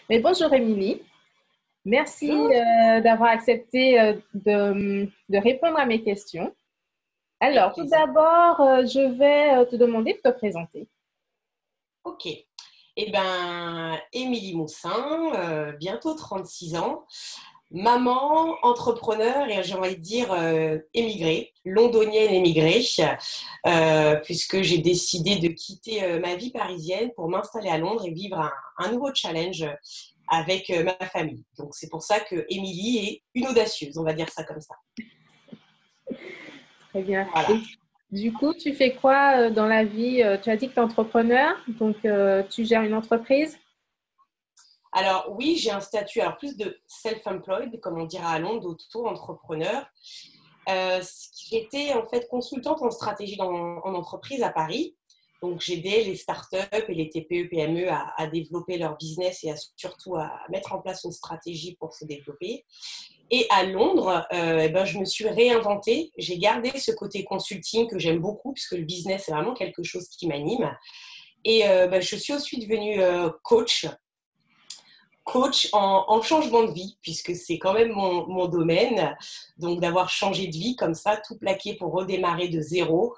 Mais bonjour Émilie, merci Bonjour, d'avoir accepté de répondre à mes questions. avec Alors, tout plaisir. d'abord, je vais te demander de te présenter. Ok. Eh bien, Émilie Moussin, bientôt 36 ans, maman, entrepreneur et j'ai envie de dire émigrée, londonienne émigrée, puisque j'ai décidé de quitter ma vie parisienne pour m'installer à Londres et vivre un nouveau challenge avec ma famille. Donc, c'est pour ça que Émilie est une audacieuse, on va dire ça comme ça. Très bien. Voilà. Et du coup, tu fais quoi dans la vie? Tu as dit que tu es entrepreneur, donc tu gères une entreprise? Alors oui, j'ai un statut, alors plus de self-employed, comme on dira à Londres, d'auto-entrepreneur. J'étais en fait consultante en stratégie en entreprise à Paris. Donc j'aidais les startups et les TPE, PME à développer leur business et surtout à mettre en place une stratégie pour se développer. Et à Londres, eh ben, je me suis réinventée. J'ai gardé ce côté consulting que j'aime beaucoup, puisque le business, c'est vraiment quelque chose qui m'anime. Et ben, je suis aussi devenue coach en changement de vie, puisque c'est quand même mon domaine. Donc, d'avoir changé de vie comme ça, tout plaqué pour redémarrer de zéro.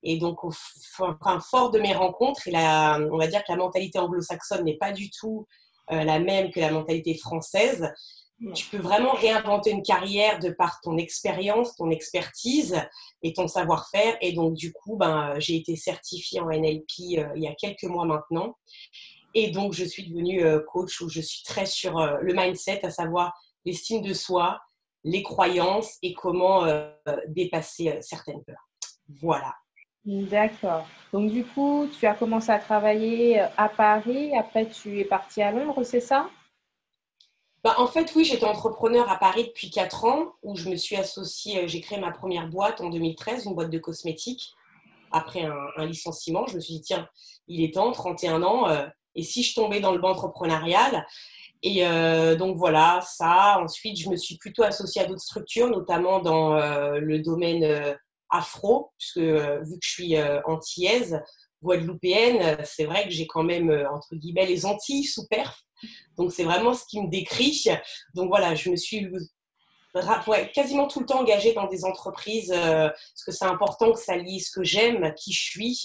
Et donc, enfin, fort de mes rencontres, on va dire que la mentalité anglo-saxonne n'est pas du tout la même que la mentalité française. Tu peux vraiment réinventer une carrière de par ton expérience, ton expertise et ton savoir-faire. Et donc, du coup, ben, j'ai été certifiée en NLP il y a quelques mois maintenant. Et donc, je suis devenue coach où je suis très sur le mindset, à savoir l'estime de soi, les croyances et comment dépasser certaines peurs. Voilà. D'accord. Donc, du coup, tu as commencé à travailler à Paris, après tu es partie à Londres, c'est ça? Bah, en fait, oui, j'étais entrepreneur à Paris depuis 4 ans, où je me suis associée, j'ai créé ma première boîte en 2013, une boîte de cosmétiques. Après un licenciement, je me suis dit, tiens, il est temps, 31 ans, et si je tombais dans le banc entrepreneurial. Et donc voilà, ça. Ensuite, je me suis plutôt associée à d'autres structures, notamment dans le domaine afro, puisque vu que je suis antillaise, guadeloupéenne, c'est vrai que j'ai quand même, entre guillemets, les Antilles sous perf. Donc c'est vraiment ce qui me décrit. Donc voilà, je me suis ouais, quasiment tout le temps engagée dans des entreprises parce que c'est important que ça lie ce que j'aime, qui je suis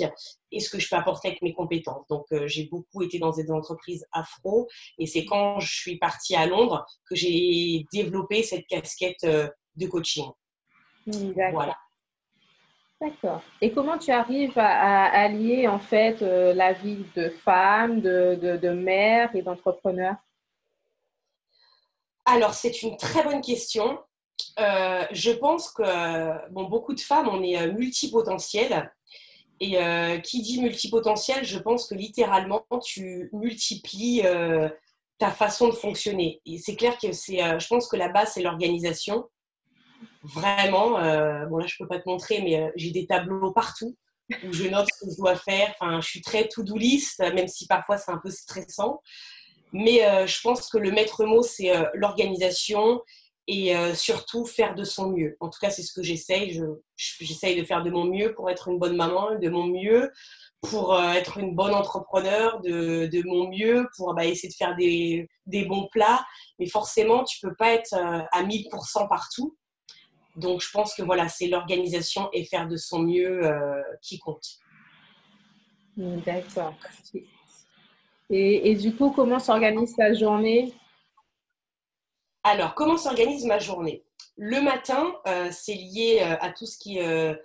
et ce que je peux apporter avec mes compétences. Donc, j'ai beaucoup été dans des entreprises afro et c'est quand je suis partie à Londres que j'ai développé cette casquette de coaching. D'accord. Voilà. D'accord. Et comment tu arrives à allier en fait la vie de femme, de mère et d'entrepreneur? Alors, c'est une très bonne question. Je pense que bon, beaucoup de femmes, on est multipotentielles. Et qui dit multipotentiel, je pense que littéralement, tu multiplies ta façon de fonctionner. Et c'est clair que je pense que la base, c'est l'organisation. Vraiment, bon là, je peux pas te montrer, mais j'ai des tableaux partout où je note ce que je dois faire. Enfin, je suis très to-do list, même si parfois c'est un peu stressant. Mais je pense que le maître mot, c'est l'organisation et surtout faire de son mieux. En tout cas, c'est ce que j'essaye. J'essaye de faire de mon mieux pour être une bonne maman, de mon mieux pour être une bonne entrepreneur, de mon mieux pour bah, essayer de faire des bons plats. Mais forcément, tu peux pas être à 1000% partout. Donc, je pense que voilà, c'est l'organisation et faire de son mieux qui compte. D'accord. Et du coup, comment s'organise ta journée? Alors, comment s'organise ma journée? Le matin, c'est lié à tout ce qui est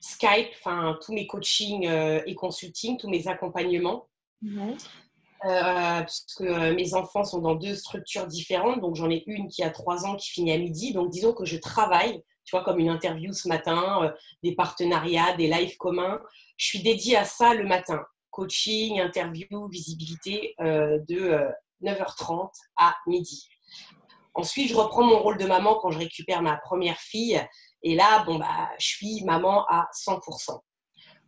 Skype, enfin tous mes coachings et consulting, tous mes accompagnements, Ouais. puisque mes enfants sont dans deux structures différentes. Donc, j'en ai une qui a 3 ans qui finit à midi. Donc, disons que je travaille, tu vois, comme une interview ce matin, des partenariats, des lives communs. Je suis dédiée à ça le matin. Coaching, interview, visibilité de 9h30 à midi. Ensuite, je reprends mon rôle de maman quand je récupère ma première fille. Et là, bon, bah, je suis maman à 100%.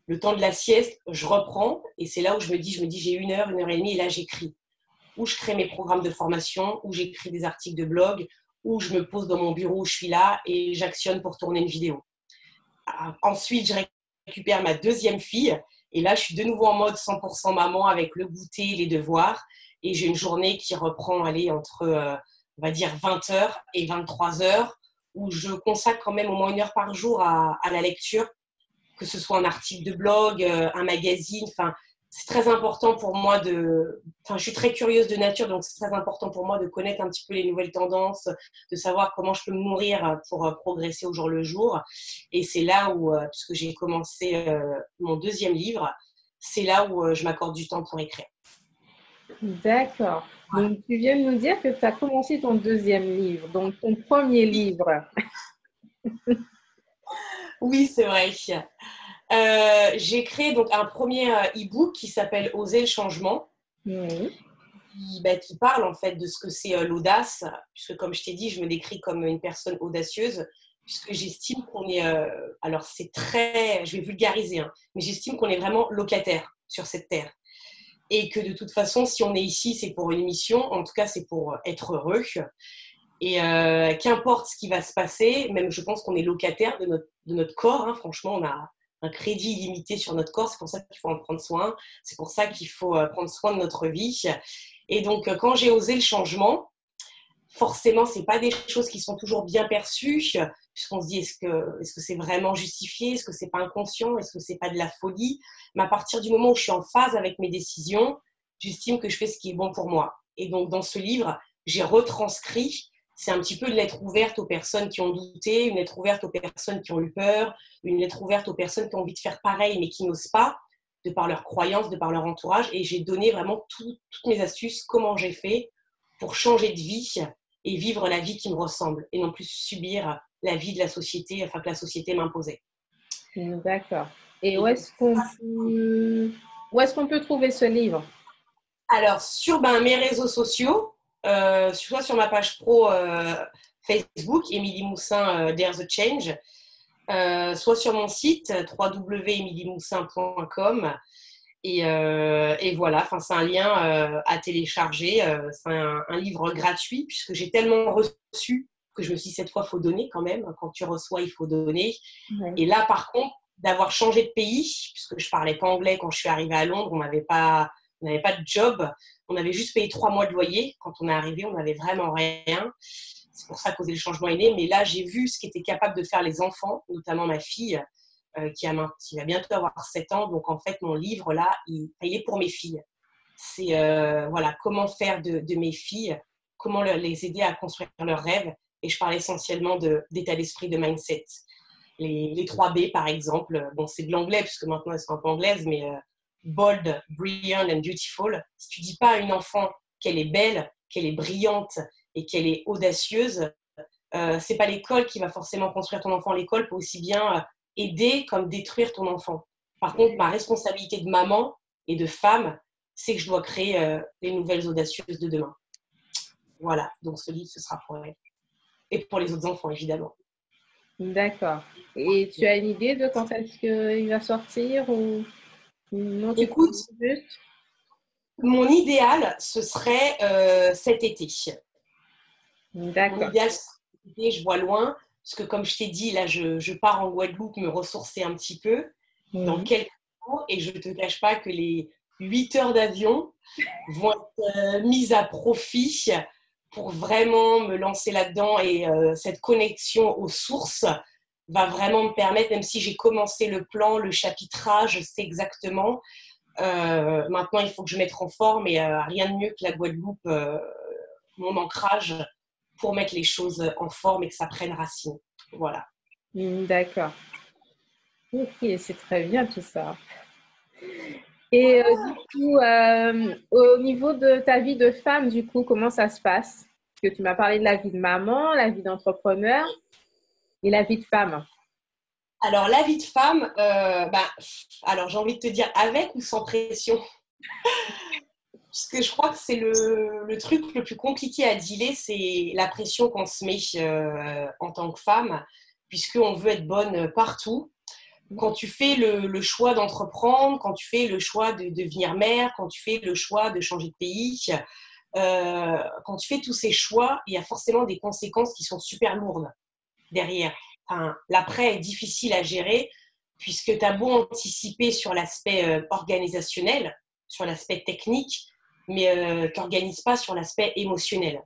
Le temps de la sieste, je reprends. Et c'est là où je me dis, j'ai une heure et demie, et là, j'écris. Ou je crée mes programmes de formation, ou j'écris des articles de blog, ou je me pose dans mon bureau où je suis là et j'actionne pour tourner une vidéo. Ensuite, je récupère ma deuxième fille. Et là, je suis de nouveau en mode 100% maman avec le goûter, les devoirs. et j'ai une journée qui reprend, allez, entre, on va dire, 20h et 23h, où je consacre quand même au moins 1 heure par jour à la lecture, que ce soit un article de blog, un magazine. Enfin, c'est très important pour moi Enfin, je suis très curieuse de nature, donc c'est très important pour moi de connaître un petit peu les nouvelles tendances, de savoir comment je peux me nourrir pour progresser au jour le jour. Et c'est là où, puisque j'ai commencé mon 2e livre, c'est là où je m'accorde du temps pour écrire. D'accord. Donc, tu viens de nous dire que tu as commencé ton 2e livre, donc ton premier livre. Oui, c'est vrai. J'ai créé donc un premier e-book qui s'appelle Oser le changement, Oui. qui parle en fait de ce que c'est l'audace, puisque comme je t'ai dit, je me décris comme une personne audacieuse, puisque j'estime qu'on est, alors c'est très, je vais vulgariser, hein, mais j'estime qu'on est vraiment locataire sur cette terre. Et que de toute façon, si on est ici, c'est pour une mission, en tout cas c'est pour être heureux. Et qu'importe ce qui va se passer, même je pense qu'on est locataire de notre corps, hein, franchement, on a un crédit illimité sur notre corps, c'est pour ça qu'il faut en prendre soin, c'est pour ça qu'il faut prendre soin de notre vie. Et donc, quand j'ai osé le changement, forcément, ce n'est pas des choses qui sont toujours bien perçues, puisqu'on se dit, est-ce que c'est vraiment justifié? Est-ce que ce n'est pas inconscient? Est-ce que ce n'est pas de la folie? Mais à partir du moment où je suis en phase avec mes décisions, j'estime que je fais ce qui est bon pour moi. Et donc, dans ce livre, j'ai retranscrit, c'est un petit peu une lettre ouverte aux personnes qui ont douté, une lettre ouverte aux personnes qui ont eu peur, une lettre ouverte aux personnes qui ont envie de faire pareil, mais qui n'osent pas, de par leurs croyances, de par leur entourage. Et j'ai donné vraiment toutes mes astuces, comment j'ai fait pour changer de vie et vivre la vie qui me ressemble et non plus subir la vie de la société, enfin que la société m'imposait. D'accord. Et où est-ce qu'on peut trouver ce livre? Alors, sur mes réseaux sociaux, soit sur ma page pro Facebook, Émilie Moussin, Dare the Change, soit sur mon site www.emiliemoussin.com. Et voilà, c'est un lien à télécharger. C'est un livre gratuit puisque j'ai tellement reçu que je me suis dit, cette fois, il faut donner quand même. Quand tu reçois, il faut donner. Oui. Et là, par contre, d'avoir changé de pays, puisque je ne parlais pas anglais quand je suis arrivée à Londres, on n'avait pas de job. On avait juste payé 3 mois de loyer. Quand on est arrivé, on n'avait vraiment rien. C'est pour ça qu'Oser le changement est né. Mais là, j'ai vu ce qu'étaient capables de faire les enfants, notamment ma fille, qui va bientôt avoir 7 ans. Donc, en fait, mon livre, là, il est pour mes filles. C'est voilà, comment faire de mes filles, comment les aider à construire leurs rêves. Et je parle essentiellement d'état d'esprit, de mindset. Les 3 B, par exemple. Bon, c'est de l'anglais, puisque maintenant, elles sont un peu anglaises, mais bold, brilliant and beautiful. Si tu dis pas à une enfant qu'elle est belle, qu'elle est brillante et qu'elle est audacieuse, c'est pas l'école qui va forcément construire ton enfant. L'école peut aussi bien aider comme détruire ton enfant. Par contre, ma responsabilité de maman et de femme, c'est que je dois créer les nouvelles audacieuses de demain. Voilà, donc ce livre, ce sera pour elle. Et pour les autres enfants, évidemment. D'accord. Et tu as une idée de quand est-ce qu'il va sortir ou non, tu Écoute, juste? mon idéal, ce serait cet été. Mon D'accord. idéal, cet été, je vois loin, parce que comme je t'ai dit, là, je pars en Guadeloupe me ressourcer un petit peu dans quelques jours, et je ne te cache pas que les 8 heures d'avion vont être mises à profit pour vraiment me lancer là-dedans, et cette connexion aux sources va vraiment me permettre, même si j'ai commencé le plan, le chapitrage, je sais exactement. Maintenant, il faut que je mette en forme, et rien de mieux que la Guadeloupe, mon ancrage, pour mettre les choses en forme et que ça prenne racine. Voilà. D'accord. Ok, c'est très bien tout ça. Et du coup, au niveau de ta vie de femme, du coup, comment ça se passe? Parce que tu m'as parlé de la vie de maman, la vie d'entrepreneur et la vie de femme. Alors, la vie de femme, alors j'ai envie de te dire avec ou sans pression. Parce que je crois que c'est le truc le plus compliqué à dealer, c'est la pression qu'on se met en tant que femme, puisqu'on veut être bonne partout. Quand tu fais le choix d'entreprendre, quand tu fais le choix de devenir mère, quand tu fais le choix de changer de pays, quand tu fais tous ces choix, il y a forcément des conséquences qui sont super lourdes derrière. Enfin, l'après est difficile à gérer, puisque tu as beau anticiper sur l'aspect organisationnel, sur l'aspect technique, mais tu n'organises pas sur l'aspect émotionnel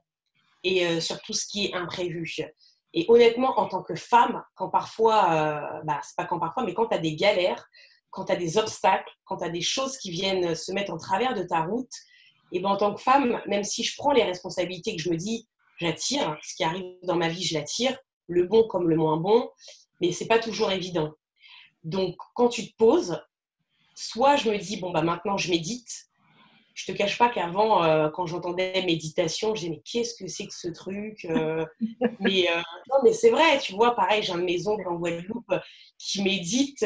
et sur tout ce qui est imprévu. Et honnêtement, en tant que femme, quand parfois, c'est pas quand parfois, mais quand tu as des galères, quand tu as des obstacles, quand tu as des choses qui viennent se mettre en travers de ta route, et ben en tant que femme, même si je prends les responsabilités que je me dis, j'attire, ce qui arrive dans ma vie, je l'attire, le bon comme le moins bon, mais c'est pas toujours évident. Donc, quand tu te poses, soit je me dis, bon, bah maintenant je médite. Je te cache pas qu'avant, quand j'entendais méditation, je disais, mais qu'est-ce que c'est que ce truc non, mais c'est vrai, tu vois, pareil, j'ai un de mes oncles en Guadeloupe qui médite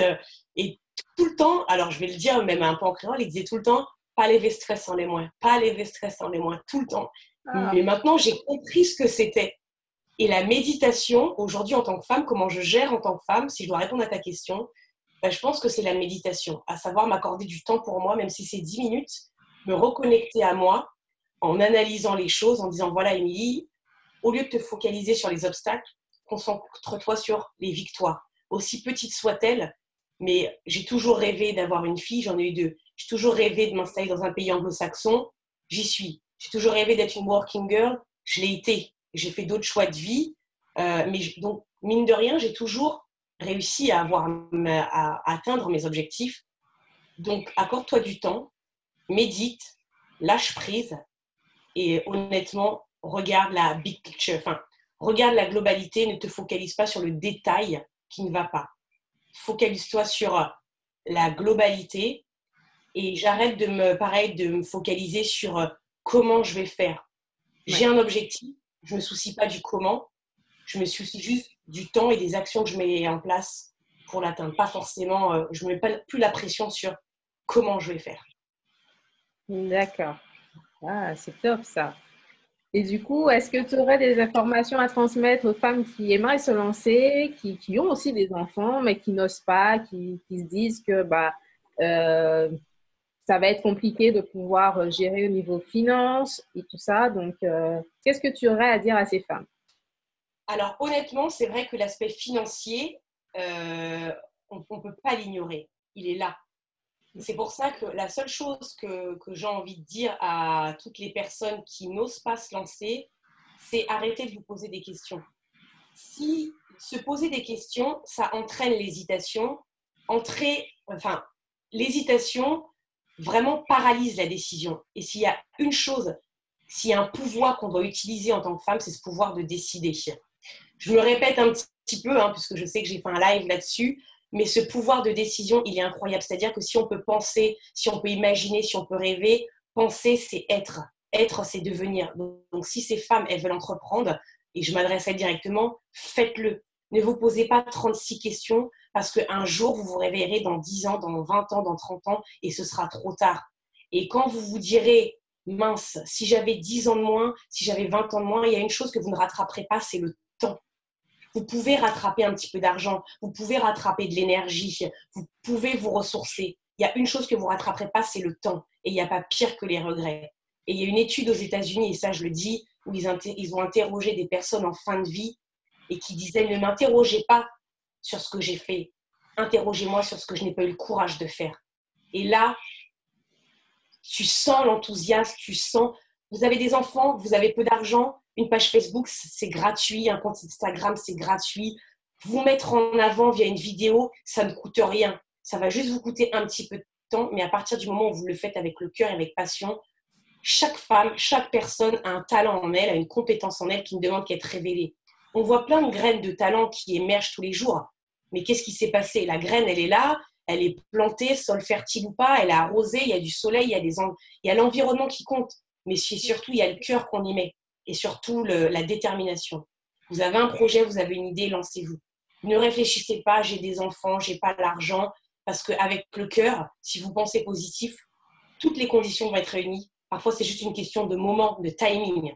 et tout le temps, alors je vais le dire même un peu en créole, il disait tout le temps, pas lever stress en les moins, pas lever stress en les moins, tout le temps. Ah, Mais maintenant, j'ai compris ce que c'était. Et la méditation, aujourd'hui en tant que femme, comment je gère en tant que femme, si je dois répondre à ta question, je pense que c'est la méditation, à savoir m'accorder du temps pour moi, même si c'est 10 minutes, me reconnecter à moi en analysant les choses, en disant, voilà, Émilie, au lieu de te focaliser sur les obstacles, concentre-toi sur les victoires, aussi petites soient-elles. Mais j'ai toujours rêvé d'avoir une fille, j'en ai eu deux. J'ai toujours rêvé de m'installer dans un pays anglo-saxon, j'y suis. J'ai toujours rêvé d'être une working girl, je l'ai été. J'ai fait d'autres choix de vie, donc mine de rien, j'ai toujours réussi à atteindre mes objectifs. Donc accorde-toi du temps, médite, lâche prise et honnêtement, regarde la big picture, enfin, regarde la globalité, ne te focalise pas sur le détail qui ne va pas. Focalise-toi sur la globalité et j'arrête de me focaliser sur comment je vais faire. J'ai ouais. un objectif, je ne me soucie pas du comment, je me soucie juste du temps et des actions que je mets en place pour l'atteindre. Pas forcément, je ne mets pas plus la pression sur comment je vais faire. D'accord. Ah, c'est top ça. Et du coup, est-ce que tu aurais des informations à transmettre aux femmes qui aimeraient se lancer, qui ont aussi des enfants, mais qui n'osent pas, qui se disent que euh, ça va être compliqué de pouvoir gérer au niveau finance et tout ça. Donc, qu'est-ce que tu aurais à dire à ces femmes? Alors honnêtement, c'est vrai que l'aspect financier, euh, on ne peut pas l'ignorer. Il est là. C'est pour ça que la seule chose que j'ai envie de dire à toutes les personnes qui n'osent pas se lancer, c'est arrêter de vous poser des questions. Si se poser des questions, ça entraîne l'hésitation, enfin, l'hésitation vraiment paralyse la décision. Et s'il y a une chose, s'il y a un pouvoir qu'on doit utiliser en tant que femme, c'est ce pouvoir de décider. Je me répète un petit peu, hein, puisque je sais que j'ai fait un live là-dessus, mais ce pouvoir de décision, il est incroyable. C'est-à-dire que si on peut penser, si on peut imaginer, si on peut rêver, penser, c'est être. Être, c'est devenir. Donc, si ces femmes, elles veulent entreprendre, et je m'adresse à elles directement, faites-le. Ne vous posez pas 36 questions, parce qu'un jour, vous vous réveillerez dans 10 ans, dans 20 ans, dans 30 ans, et ce sera trop tard. Et quand vous vous direz, mince, si j'avais 10 ans de moins, si j'avais 20 ans de moins, il y a une chose que vous ne rattraperez pas, c'est le temps. Vous pouvez rattraper un petit peu d'argent, vous pouvez rattraper de l'énergie, vous pouvez vous ressourcer. Il y a une chose que vous ne rattraperez pas, c'est le temps. Et il n'y a pas pire que les regrets. Et il y a une étude aux États-Unis, et ça je le dis, où ils ont interrogé des personnes en fin de vie et qui disaient ne m'interrogez pas sur ce que j'ai fait, interrogez-moi sur ce que je n'ai pas eu le courage de faire. Et là, tu sens l'enthousiasme, tu sens, vous avez des enfants, vous avez peu d'argent, une page Facebook, c'est gratuit, un compte Instagram, c'est gratuit. Vous mettre en avant via une vidéo, ça ne coûte rien. Ça va juste vous coûter un petit peu de temps, mais à partir du moment où vous le faites avec le cœur et avec passion, chaque femme, chaque personne a un talent en elle, a une compétence en elle qui ne demande qu'à être révélée. On voit plein de graines de talent qui émergent tous les jours. Mais qu'est-ce qui s'est passé? La graine, elle est là, elle est plantée, sol fertile ou pas, elle est arrosée, il y a du soleil, il y a l'environnement qui compte. Mais surtout, il y a le cœur qu'on y met et surtout la détermination. Vous avez un projet, vous avez une idée, lancez-vous. Ne réfléchissez pas, j'ai des enfants, j'ai pas l'argent, parce qu'avec le cœur, si vous pensez positif, toutes les conditions vont être réunies. Parfois, c'est juste une question de moment, de timing.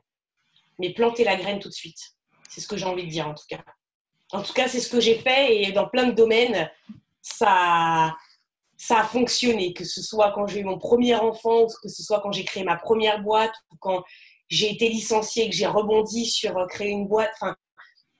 Mais plantez la graine tout de suite. C'est ce que j'ai envie de dire, en tout cas. En tout cas, c'est ce que j'ai fait et dans plein de domaines, ça, ça a fonctionné. Que ce soit quand j'ai eu mon premier enfant, ou que ce soit quand j'ai créé ma première boîte, ou quand j'ai été licenciée et que j'ai rebondi sur créer une boîte. Enfin,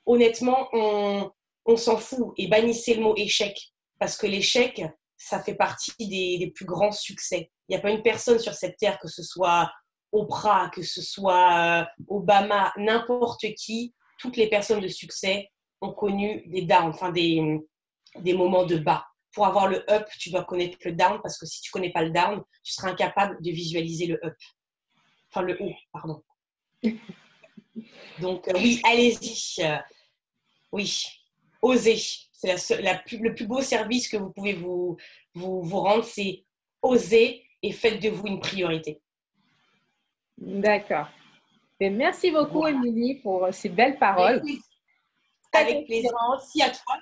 honnêtement, on s'en fout. Et bannissez le mot échec. Parce que l'échec, ça fait partie des plus grands succès. Il n'y a pas une personne sur cette terre, que ce soit Oprah, que ce soit Obama, n'importe qui, toutes les personnes de succès ont connu des downs, enfin des moments de bas. Pour avoir le up, tu dois connaître le down, parce que si tu ne connais pas le down, tu seras incapable de visualiser le up. Enfin, le haut, pardon. Donc, oui, allez-y. Oui, osez. C'est le plus beau service que vous pouvez vous rendre, c'est oser et faites de vous une priorité. D'accord. Et merci beaucoup, Voilà. Émilie, pour ces belles paroles. Avec plaisir. Merci à toi.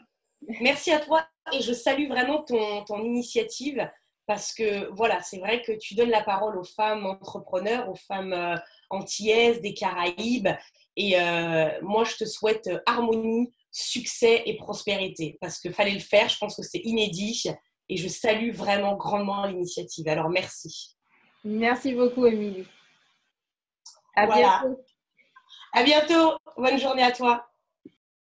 Merci à toi et je salue vraiment ton initiative parce que voilà, c'est vrai que tu donnes la parole aux femmes entrepreneurs, aux femmes antillaises, des Caraïbes et moi je te souhaite harmonie, succès et prospérité parce qu'il fallait le faire, je pense que c'est inédit et je salue vraiment grandement l'initiative. Alors merci. Merci beaucoup, Émilie. À Voilà. bientôt. À bientôt. Bonne journée à toi.